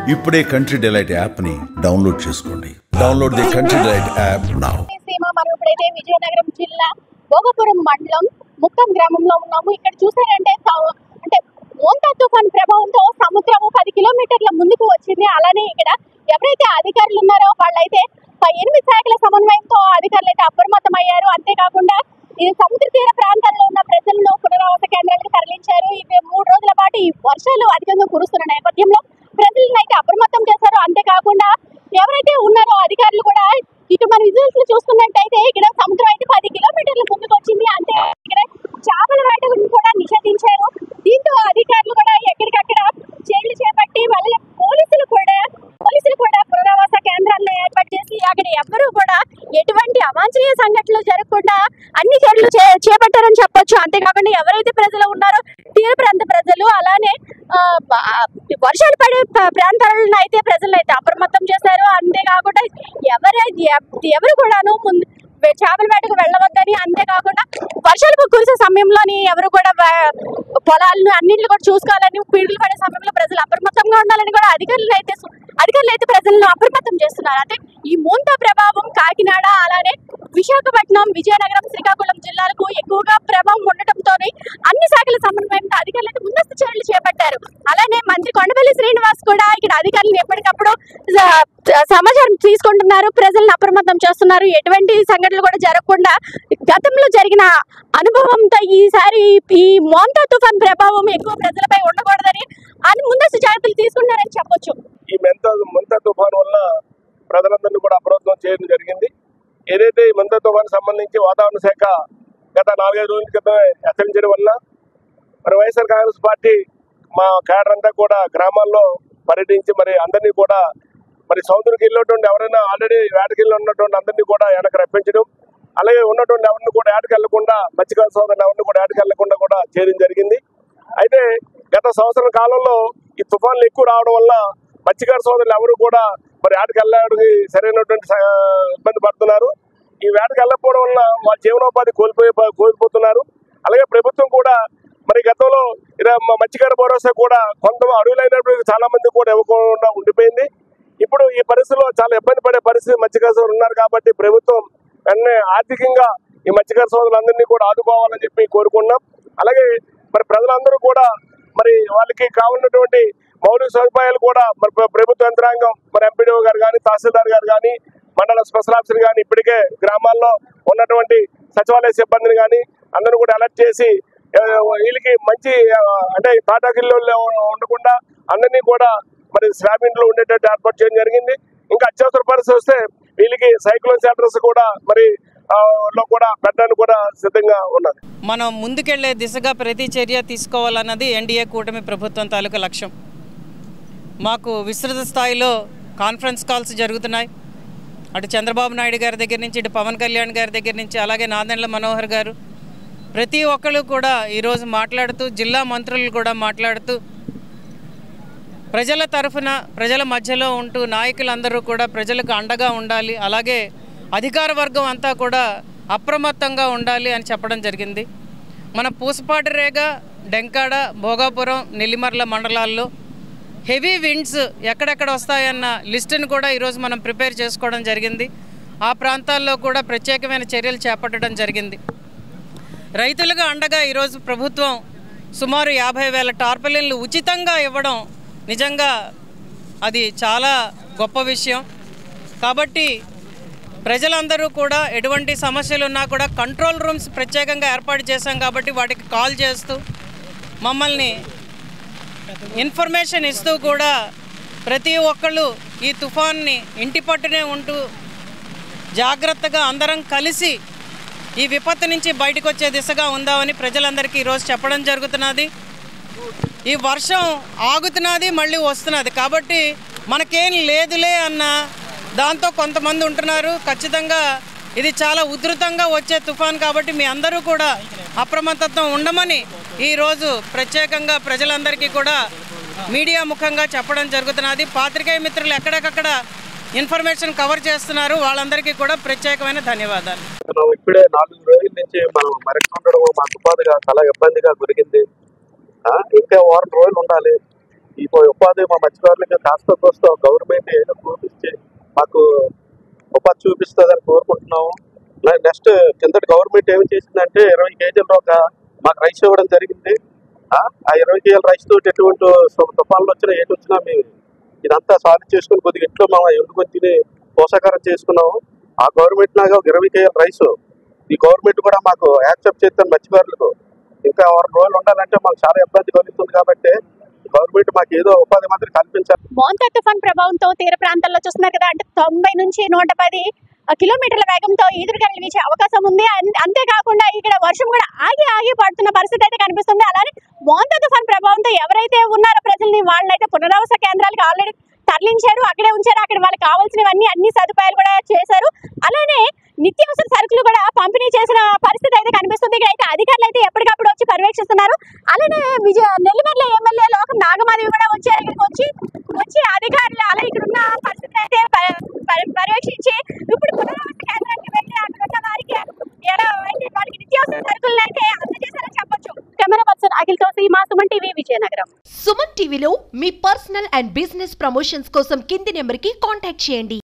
ఇప్పుడే country delight app ని download చేసుకోండి. Download the country delight app now. మనం ఇప్పుడైతే విజయనగరం జిల్లా భోగపురం మండలం ముక్కం గ్రామంలో ఉన్నాము. ఇక్కడ చూసారంటే అంటే మోంతా తుఫాన్ ప్రభావంతో సముద్రం 10 కిలోమీటర్ల ముందుకు వచ్చింది. అలానే ఇక్కడ ఎవరైతే అధికారులు ఉన్నారో వాళ్ళైతే 8 శాఖల సమన్వయంతో అధికారులు అయితే అప్రమత్తమయ్యారు. అంతేకాకుండా ఈ సముద్ర తీర ప్రాంతాల్లో ఉన్న ప్రజలను పునరావాస కేంద్రాలకు తరలించారు. ఇవి 3 రోజుల పాటు ఈ వర్షాలు అధికంగా కురుస్తున్న నేపథ్యంలో ప్రజలను అయితే అప్రమత్తం చేశారు. అంతేకాకుండా ఎవరైతే ఉన్నారో అధికారులు కూడా ఇటు మన విజువల్స్ చూస్తున్నట్టయితే ఇక్కడ సముద్రం అయితే 10 కిలోమీటర్ల ముందుకు వచ్చింది. అంతే ఇక్కడ చేపల వేటను కూడా నిషేధించారు. దీంతో అధికారులు కూడా ఎక్కడికక్కడ చర్యలు చేపట్టి మళ్ళీ పోలీసులు కూడా పునరావాస కేంద్రాలను ఏర్పాటు చేసి అక్కడ ఎవ్వరూ కూడా ఎటువంటి అవాంఛనీయ సంఘటనలు జరగకుండా అన్ని చర్యలు చేపట్టారని చెప్పొచ్చు. అంతేకాకుండా ఎవరైతే ప్రజలు ఉన్నారో తీర ప్రాంత ప్రజలు అలానే వర్షాలు పడే ప్రాంతాలను అయితే ప్రజలను అయితే అప్రమత్తం చేశారు. అంతేకాకుండా ఎవరు కూడాను చేపల వేటకు వెళ్ళవద్దని, అంతేకాకుండా వర్షాలు కురిసే సమయంలోని ఎవరు కూడా పొలాలను అన్నింటిని కూడా చూసుకోవాలని, పీడులు పడే సమయంలో ప్రజలు అప్రమత్తంగా ఉండాలని కూడా అధికారులు అయితే ప్రజలను అప్రమత్తం చేస్తున్నారు. అంటే ఈ మోంతా ప్రభావం కాకినాడ అలానే విశాఖపట్నం, విజయనగరం, శ్రీకాకుళం జిల్లాలకు ఎక్కువగా ప్రభావం ఉండటంతో అన్ని శాఖల సమన్వయంతో అధికారులు అయితే ముందస్తు చర్యలు చేపట్టారు. అలానే మంత్రి కొండపల్లి శ్రీనివాస్ కూడా ఇక్కడ అధికారులను ఎప్పటికప్పుడు సమాచారం తీసుకుంటున్నారు, ప్రజలను అప్రమత్తం చేస్తున్నారు. ఎటువంటి సంఘటనలు కూడా జరగకుండా గతంలో జరిగిన అనుభవంతో ఈసారి ఈ మోంతా తుఫాన్ ప్రభావం ఎక్కువ ప్రజలపై ఉండకూడదని ముందస్తు జాగ్రత్తలు తీసుకున్నారని చెప్పొచ్చు. ఈ మోంతా తుఫాన్ వల్ల ప్రజలందరినీ కూడా అప్రమత్తం చేయడం జరిగింది. ఏదైతే ఈ మోంతా తుఫాన్ సంబంధించి వాతావరణ శాఖ గత 4-5 రోజుల క్రితం హెచ్చరించడం వల్ల మరి వైఎస్ఆర్ కాంగ్రెస్ పార్టీ మా క్యాడర్ అంతా కూడా గ్రామాల్లో పర్యటించి మరి అందరినీ కూడా మరి సముద్రంకి వెళ్ళినటువంటి ఎవరైనా ఆల్రెడీ వేటకెళ్ళి ఉన్నటువంటి అందరినీ కూడా వెనక రప్పించడం, అలాగే ఉన్నటువంటి ఎవరిని కూడా వేటకి వెళ్లకుండా మత్స్యకార సోదరులు ఎవరిని కూడా వేటకి వెళ్లకుండా కూడా చేయడం జరిగింది. అయితే గత సంవత్సరం కాలంలో ఈ తుఫాన్లు ఎక్కువ రావడం వల్ల మత్స్యకార సోదరులు ఎవరు కూడా మరి వేటకి వెళ్ళడానికి సరైనటువంటి ఇబ్బంది పడుతున్నారు. ఈ వేటకి వెళ్ళకపోవడం వల్ల వాళ్ళ జీవనోపాధి కోల్పోతున్నారు. అలాగే ప్రభుత్వం కూడా మరి గతంలో మత్స్యకార భరోసా కూడా కొంత అడుగులైనప్పుడు చాలా మంది కూడా ఇవ్వకుండా ఉండిపోయింది. ఇప్పుడు ఈ పరిస్థితిలో చాలా ఇబ్బంది పడే పరిస్థితి మత్స్యకార సోదరులు ఉన్నారు కాబట్టి ప్రభుత్వం వెంటనే ఆర్థికంగా ఈ మత్స్యకార సోదరులందరినీ కూడా ఆదుకోవాలని చెప్పి కోరుకున్నాం. అలాగే మరి ప్రజలందరూ కూడా మరి వాళ్ళకి కావాలన్నటువంటి మౌలిక సదుపాయాలు కూడా మరి ప్రభుత్వ యంత్రాంగం మరి ఎంపీడీఓ గారు కానీ, తహసీల్దార్ గారు కానీ, మండల స్పెషల్ ఆఫీసర్ కానీ ఇప్పటికే గ్రామాల్లో ఉన్నటువంటి సచివాలయ సిబ్బందిని కానీ అందరూ కూడా అలర్ట్ చేసి వీళ్ళకి మంచి అంటే తాటాకిల్లో ఉండకుండా అందరినీ కూడా మరి స్లాబ్ ఇంట్లో ఉండేటట్టు ఏర్పాటు చేయడం జరిగింది. ఇంకా అత్యవసర పరిస్థితి వస్తే వీళ్ళకి సైక్లోన్ సెంటర్స్ కూడా మరి లో కూడా పెట్టడానికి కూడా సిద్ధంగా ఉన్నది. మనం ముందుకెళ్లే దిశగా ప్రతి చర్య తీసుకోవాలన్నది ఎన్డీఏ కూటమి ప్రభుత్వం తాలూకా లక్ష్యం. మాకు విస్తృత స్థాయిలో కాన్ఫరెన్స్ కాల్స్ జరుగుతున్నాయి. అటు చంద్రబాబు నాయుడు గారి దగ్గర నుంచి, ఇటు పవన్ కళ్యాణ్ గారి దగ్గర నుంచి, అలాగే నాదెండ్ల మనోహర్ గారు ప్రతి ఒక్కళ్ళు కూడా ఈరోజు మాట్లాడుతూ, జిల్లా మంత్రులు కూడా మాట్లాడుతూ ప్రజల తరఫున ప్రజల మధ్యలో ఉంటూ నాయకులందరూ కూడా ప్రజలకు అండగా ఉండాలి, అలాగే అధికార వర్గం అంతా కూడా అప్రమత్తంగా ఉండాలి అని చెప్పడం జరిగింది. మన పూసపాటిరేగ, డెంకాడ, భోగాపురం, నెల్లిమర్ల మండలాల్లో హెవీ విండ్స్ ఎక్కడెక్కడ వస్తాయన్న లిస్టును కూడా ఈరోజు మనం ప్రిపేర్ చేసుకోవడం జరిగింది. ఆ ప్రాంతాల్లో కూడా ప్రత్యేకమైన చర్యలు చేపట్టడం జరిగింది. రైతులుగా అండగా ఈరోజు ప్రభుత్వం సుమారు 50,000 టార్పలిన్లు ఉచితంగా ఇవ్వడం నిజంగా అది చాలా గొప్ప విషయం. కాబట్టి ప్రజలందరూ కూడా ఎటువంటి సమస్యలు ఉన్నా కూడా కంట్రోల్ రూమ్స్ ప్రత్యేకంగా ఏర్పాటు చేశాం కాబట్టి వాటికి కాల్ చేస్తూ మమ్మల్ని ఇన్ఫర్మేషన్ ఇస్తూ కూడా ప్రతి ఒక్కళ్ళు ఈ తుఫాన్ని ఇంటి పట్టునే ఉంటూ జాగ్రత్తగా అందరం కలిసి ఈ విపత్తు నుంచి బయటకు వచ్చే దిశగా ఉందామని ప్రజలందరికీ ఈరోజు చెప్పడం జరుగుతున్నది. ఈ వర్షం ఆగుతున్నది, మళ్ళీ వస్తున్నది కాబట్టి మనకేం లేదులే అన్న దాంతో కొంతమంది ఉంటున్నారు. ఖచ్చితంగా ఇది చాలా ఉధృతంగా వచ్చే తుఫాన్ కాబట్టి మీ అందరూ కూడా అప్రమత్తత్వం ఉండమని ఈరోజు ప్రత్యేకంగా ప్రజలందరికీ కూడా మీడియా ముఖంగా చెప్పడం జరుగుతున్నది. పాత్రికేయ మిత్రులు ఎక్కడికక్కడ ఇన్ఫర్మేషన్ కవర్ చేస్తున్నారు, వాళ్ళందరికీ కూడా ప్రత్యేకమైన ధన్యవాదాలు. ఇప్పుడే 4 రోజుల నుంచి మనం మరొక ఉండడం మాకు చాలా ఇబ్బందిగా దొరికింది. ఇంకా వారం రోజులు ఉండాలి. ఈ ఉపాధి మా మత్స్యకారులకి కాస్త కోస్త గవర్నమెంట్ ఏదో చూపించి మాకు ఉపాధి చూపిస్తుందని కోరుకుంటున్నాము. నెక్స్ట్ కిందటి గవర్నమెంట్ ఏమి చేసిందంటే 20 కేజీల ఒక మాకు రైస్ ఇవ్వడం జరిగింది. ఆ 20 కేజీల రైస్ తోటి ఎటువంటి తుఫాన్లు వచ్చినా ఏటి వచ్చినా మేము ఇదంతా సాల్వ్ చేసుకుని కొద్దిగా ఇంట్లో మేము ఎండుకొని తిని పోషకారం చేసుకున్నాము. ఆ గవర్నమెంట్ లాగా 20 కేజీల రైస్ ఈ గవర్నమెంట్ కూడా మాకు యాక్సెప్ట్ చేస్తాను. మత్స్యకారులకు ఇంకా 1 రోజులు ఉండాలంటే మాకు చాలా ఇబ్బంది కలుగుతుంది కాబట్టి గవర్నమెంట్ మాకు ఏదో ఉపాధి మాత్రం కల్పించాలి. మోంతా తుఫాన్ ప్రభావంతో తీర ప్రాంతాల్లో చూస్తున్నారు కదా, అంటే 90 నుంచి 110 కిలోమీటర్ల వేగంతో ఈదురుగాలులు వీచే అవకాశం ఉంది. అంతేకాకుండా ఇక్కడ వర్షం కూడా ఆగి ఆగి పడుతున్న పరిస్థితి అయితే కనిపిస్తుంది. అలానే మోంతా తుఫాన్ ప్రభావంతో ఎవరైతే ఉన్నారో ప్రజల్ని వాళ్ళైతే పునరావాస కేంద్రాలకు ఆల్రెడీ తరలించారు, అక్కడే ఉంచారు. అక్కడ వాళ్ళకి కావాల్సినవన్నీ అన్ని సదుపాయాలు కూడా చేశారు. అలానే నిత్యావసర సరుకులు కూడా పంపిణీ చేసిన పరిస్థితి అయితే కనిపిస్తుంది. ఇక్కడైతే అధికారులు అయితే ఎప్పటికప్పుడు వచ్చి పర్యవేక్షిస్తున్నారు. అలానే నెల్లిమర్ల ఎమ్మెల్యే లోకం నాగమాధవి కూడా వచ్చారు. ఇక్కడికి వచ్చి అధికారులు అలా ఇక్కడ ఉన్న పరిస్థితి అయితే పర్యవేక్షించి ఇప్పుడు పునరావాస కేంద్రానికి వెళ్ళి అక్కడ ఉన్న వారికి వాళ్ళకి నిత్యావసర సరుకులను అయితే అందజేశారని చెప్పొచ్చు. కెమెరా పర్సన్ అఖిల్తో సీమా, సుమన్ టీవీ, విజయనగరం. సుమన్ టీవీలో మీ పర్సనల్ అండ్ బిజినెస్ ప్రమోషన్స్ కోసం కింది నెంబర్కి కాంటాక్ట్ చేయండి.